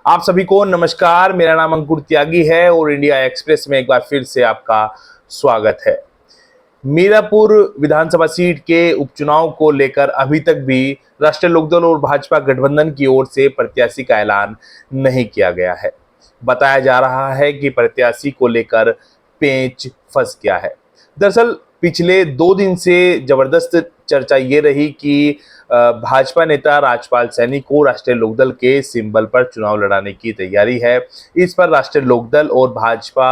आप सभी को नमस्कार। मेरा नाम अंकुर त्यागी है और इंडिया एक्सप्रेस में एक बार फिर से आपका स्वागत है। मीरापुर विधानसभा सीट के उपचुनाव को लेकर अभी तक भी राष्ट्रीय लोकदल और भाजपा गठबंधन की ओर से प्रत्याशी का ऐलान नहीं किया गया है। बताया जा रहा है कि प्रत्याशी को लेकर पेंच फंस गया है। दरअसल पिछले 2 दिन से जबरदस्त चर्चा ये रही कि भाजपा नेता राजपाल सैनी को राष्ट्रीय लोकदल के सिंबल पर चुनाव लड़ाने की तैयारी है। इस पर राष्ट्रीय लोकदल और भाजपा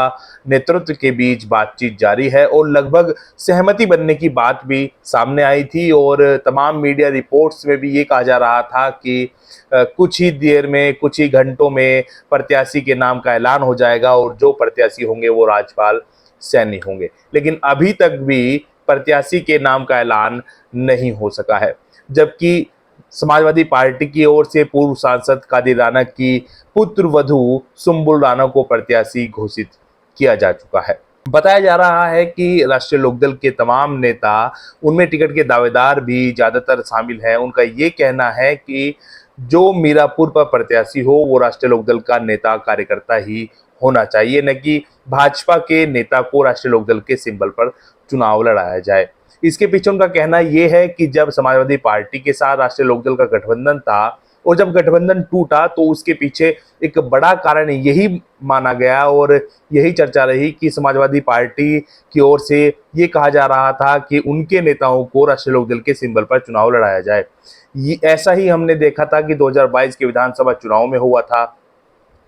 नेतृत्व के बीच बातचीत जारी है और लगभग सहमति बनने की बात भी सामने आई थी और तमाम मीडिया रिपोर्ट्स में भी ये कहा जा रहा था कि कुछ ही देर में, कुछ ही घंटों में प्रत्याशी के नाम का ऐलान हो जाएगा और जो प्रत्याशी होंगे वो राजपाल सैनी होंगे। लेकिन अभी तक भी प्रत्याशी के नाम का ऐलान नहीं हो सका है, जबकि समाजवादी पार्टी की ओर से पूर्व सांसद कादिर राना की पुत्र वधू सुम्बुल राना को प्रत्याशी घोषित किया जा चुका है। बताया जा रहा है कि राष्ट्रीय लोकदल के तमाम नेता, उनमें टिकट के दावेदार भी ज्यादातर शामिल हैं। उनका ये कहना है कि जो मीरापुर पर प्रत्याशी हो वो राष्ट्रीय लोकदल का नेता कार्यकर्ता ही होना चाहिए, न कि भाजपा के नेता को राष्ट्रीय लोकदल के सिंबल पर चुनाव लड़ाया जाए। इसके पीछे उनका कहना यह है कि जब समाजवादी पार्टी के साथ राष्ट्रीय लोकदल का गठबंधन था और जब गठबंधन टूटा तो उसके पीछे एक बड़ा कारण यही माना गया और यही चर्चा रही कि समाजवादी पार्टी की ओर से ये कहा जा रहा था कि उनके नेताओं को राष्ट्रीय लोकदल के सिंबल पर चुनाव लड़ाया जाए। ये ऐसा ही हमने देखा था कि 2022 के विधानसभा चुनाव में हुआ था।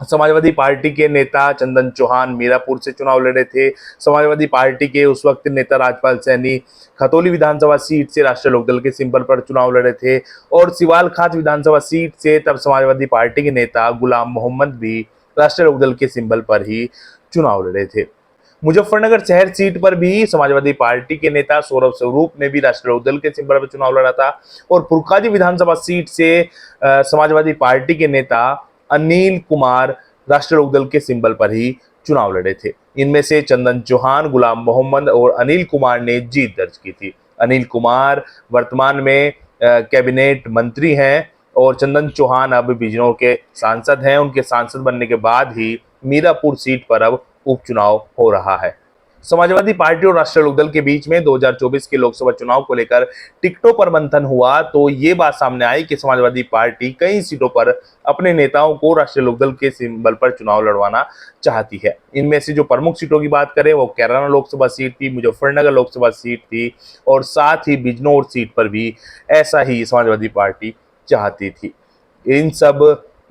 समाजवादी पार्टी के नेता चंदन चौहान मीरापुर से चुनाव लड़े थे। समाजवादी पार्टी के उस वक्त नेता राजपाल सैनी खतौली विधानसभा सीट से राष्ट्रीय लोकदल के सिंबल पर चुनाव लड़े थे और सिवालखात विधानसभा सीट से तब समाजवादी पार्टी के नेता गुलाम मोहम्मद भी राष्ट्रीय लोकदल के सिंबल पर ही चुनाव लड़े थे। मुजफ्फरनगर शहर सीट पर भी समाजवादी पार्टी के नेता सौरभ स्वरूप ने भी राष्ट्रीय लोकदल के सिंबल पर चुनाव लड़ा था और फुरकाजी विधानसभा सीट से समाजवादी पार्टी के नेता अनिल कुमार राष्ट्रीय लोकदल के सिंबल पर ही चुनाव लड़े थे। इनमें से चंदन चौहान, गुलाम मोहम्मद और अनिल कुमार ने जीत दर्ज की थी। अनिल कुमार वर्तमान में कैबिनेट मंत्री हैं और चंदन चौहान अब बिजनौर के सांसद हैं। उनके सांसद बनने के बाद ही मीरापुर सीट पर अब उपचुनाव हो रहा है। समाजवादी पार्टी और राष्ट्रीय लोकदल के बीच में 2024 के लोकसभा चुनाव को लेकर टिकटों पर मंथन हुआ तो ये बात सामने आई कि समाजवादी पार्टी कई सीटों पर अपने नेताओं को राष्ट्रीय लोकदल के सिंबल पर चुनाव लड़वाना चाहती है। इनमें से जो प्रमुख सीटों की बात करें वो कैराना लोकसभा सीट थी, मुजफ्फरनगर लोकसभा सीट थी और साथ ही बिजनौर सीट पर भी ऐसा ही समाजवादी पार्टी चाहती थी। इन सब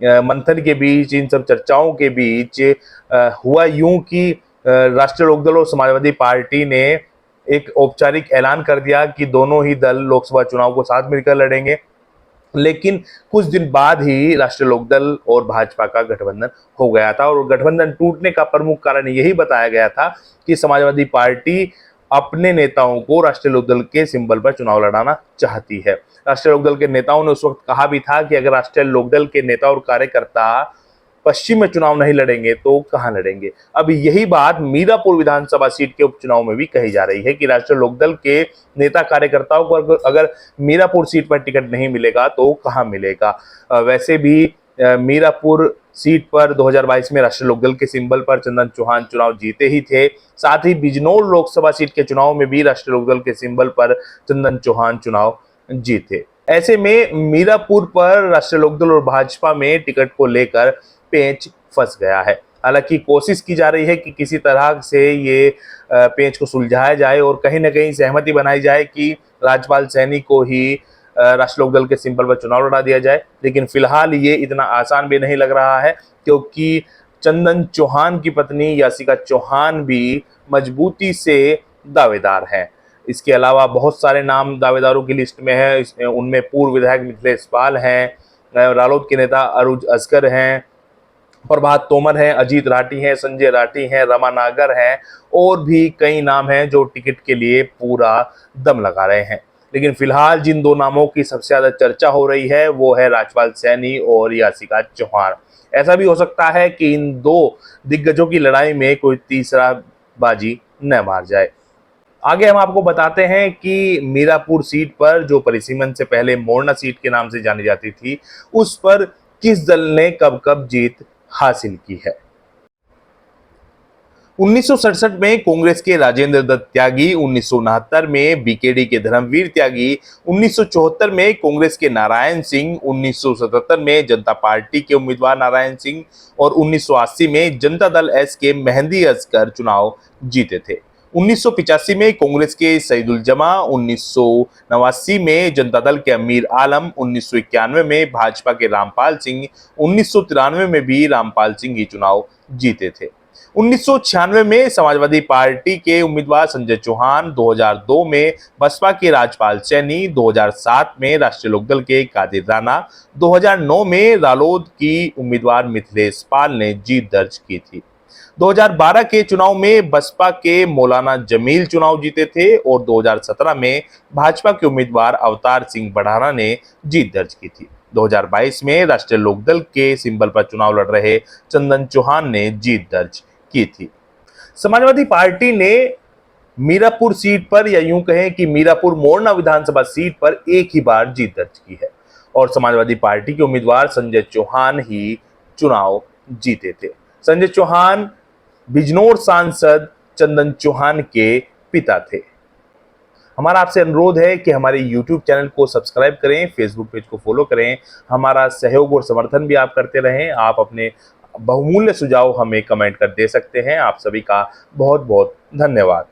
मंथन के बीच, इन सब चर्चाओं के बीच हुआ यूं कि राष्ट्रीय लोकदल और समाजवादी पार्टी ने एक औपचारिक ऐलान कर दिया कि दोनों ही दल लोकसभा चुनाव को साथ मिलकर लड़ेंगे। लेकिन कुछ दिन बाद ही राष्ट्रीय लोकदल और भाजपा का गठबंधन हो गया था और गठबंधन टूटने का प्रमुख कारण यही बताया गया था कि समाजवादी पार्टी अपने नेताओं को राष्ट्रीय लोकदल के सिंबल पर चुनाव लड़ाना चाहती है। राष्ट्रीय लोकदल के नेताओं ने उस वक्त कहा भी था कि अगर राष्ट्रीय लोकदल के नेता और कार्यकर्ता पश्चिम में चुनाव नहीं लड़ेंगे तो कहां लड़ेंगे। अब यही बात मीरापुर विधानसभा सीट के उपचुनाव में भी कही जा रही है कि राष्ट्रीय लोकदल के नेता कार्यकर्ताओं को अगर मीरापुर सीट पर टिकट नहीं मिलेगा तो कहां मिलेगा। वैसे भी मीरापुर सीट पर 2022 में राष्ट्रीय लोकदल के सिंबल पर चंदन चौहान चुनाव जीते ही थे। साथ ही बिजनौर लोकसभा सीट के चुनाव में भी राष्ट्रीय लोकदल के सिंबल पर चंदन चौहान चुनाव जीते। ऐसे में मीरापुर पर राष्ट्रीय लोकदल और भाजपा में टिकट को लेकर पेंच फंस गया है। हालांकि कोशिश की जा रही है कि किसी तरह से ये पेंच को सुलझाया जाए और कहीं ना कहीं सहमति बनाई जाए कि राजपाल सैनी को ही राष्ट्रीय लोकदल के सिंबल पर चुनाव लड़ा दिया जाए। लेकिन फिलहाल ये इतना आसान भी नहीं लग रहा है क्योंकि चंदन चौहान की पत्नी यासिका चौहान भी मजबूती से दावेदार हैं। इसके अलावा बहुत सारे नाम दावेदारों की लिस्ट में है। उनमें पूर्व विधायक मिथिलेश पाल हैं, रालोद के नेता अरुज असगर हैं, प्रभात तोमर हैं, अजीत राठी हैं, संजय राठी हैं, रमा नागर हैं और भी कई नाम हैं जो टिकट के लिए पूरा दम लगा रहे हैं। लेकिन फिलहाल जिन दो नामों की सबसे ज्यादा चर्चा हो रही है वो है राजपाल सैनी और यासिका चौहान। ऐसा भी हो सकता है कि इन दो दिग्गजों की लड़ाई में कोई तीसरा बाजी न मार जाए। आगे हम आपको बताते हैं कि मीरापुर सीट पर जो परिसीमन से पहले मोरना सीट के नाम से जानी जाती थी, उस पर किस दल ने कब कब जीत हासिल की है। 1967 में कांग्रेस के राजेंद्र दत्त त्यागी, 1969 में बीकेडी के धर्मवीर त्यागी, 1974 में कांग्रेस के नारायण सिंह, 1977 में जनता पार्टी के उम्मीदवार नारायण सिंह और 1980 में जनता दल एस के मेहंदी असगर चुनाव जीते थे। 1985 में कांग्रेस के सईदुल जमा, 1989 में जनता दल के अमीर आलम, 1991 में भाजपा के रामपाल सिंह, 1993 में भी रामपाल सिंह ही चुनाव जीते थे। 1996 में समाजवादी पार्टी के उम्मीदवार संजय चौहान, 2002 में बसपा के राजपाल सैनी, 2007 में राष्ट्रीय लोकदल के कादिर राणा, 2009 में रालोद की उम्मीदवार मिथिलेश पाल ने जीत दर्ज की थी। 2012 के चुनाव में बसपा के मौलाना जमील चुनाव जीते थे और 2017 में भाजपा के उम्मीदवार अवतार सिंह बढ़ाना ने जीत दर्ज की थी। 2022 में राष्ट्रीय लोकदल के सिंबल पर चुनाव लड़ रहे चंदन चौहान ने जीत दर्ज की थी। समाजवादी पार्टी ने मीरापुर सीट पर, या यूं कहें कि मीरापुर मोरना विधानसभा सीट पर एक ही बार जीत दर्ज की है और समाजवादी पार्टी के उम्मीदवार संजय चौहान ही चुनाव जीते थे। संजय चौहान बिजनौर सांसद चंदन चौहान के पिता थे। हमारा आपसे अनुरोध है कि हमारे YouTube चैनल को सब्सक्राइब करें, Facebook पेज को फॉलो करें। हमारा सहयोग और समर्थन भी आप करते रहें। आप अपने बहुमूल्य सुझाव हमें कमेंट कर दे सकते हैं। आप सभी का बहुत बहुत धन्यवाद।